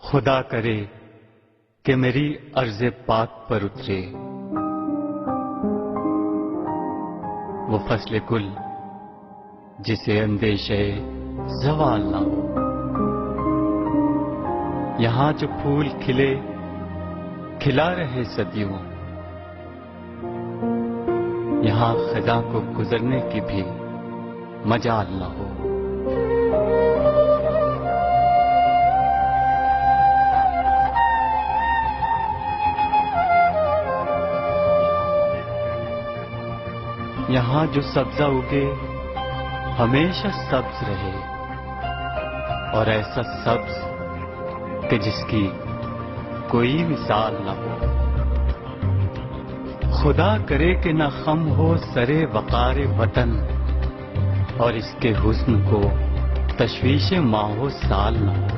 खुदा करे कि मेरी अर्ज़े पाक पर उतरे वो फसले गुल जिसे अंदेशे ज़वाल ना हो। यहां जो फूल खिले खिला रहे सदियों, यहां ख़ज़ा को गुजरने की भी मजाल ना हो। यहां जो सब्जा उगे हमेशा सब्ज रहे, और ऐसा सब्ज कि जिसकी कोई मिसाल न हो। खुदा करे कि न खम हो सरे वक़ार वतन, और इसके हुस्न को तशवीशे माहो साल न हो।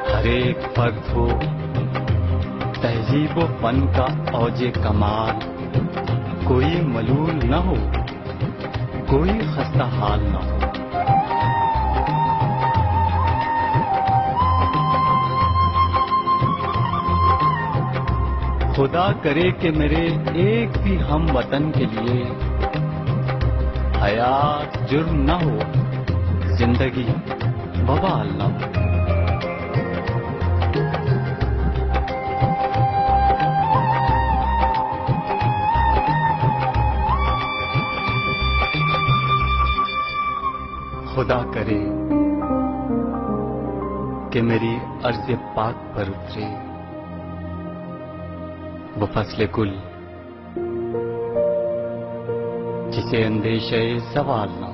हर एक फर्द हो तहजीब व फन का औजे कमाल, कोई मलूल न हो, कोई खस्ता हाल न हो। खुदा करे कि मेरे एक भी हम वतन के लिए हयात जुर्म न हो, जिंदगी बवाल न हो। खुदा करे कि मेरी अर्ज़े पाक पर उतरे वो फसले गुल जिसे अंदेशे ज़वाल ना हो।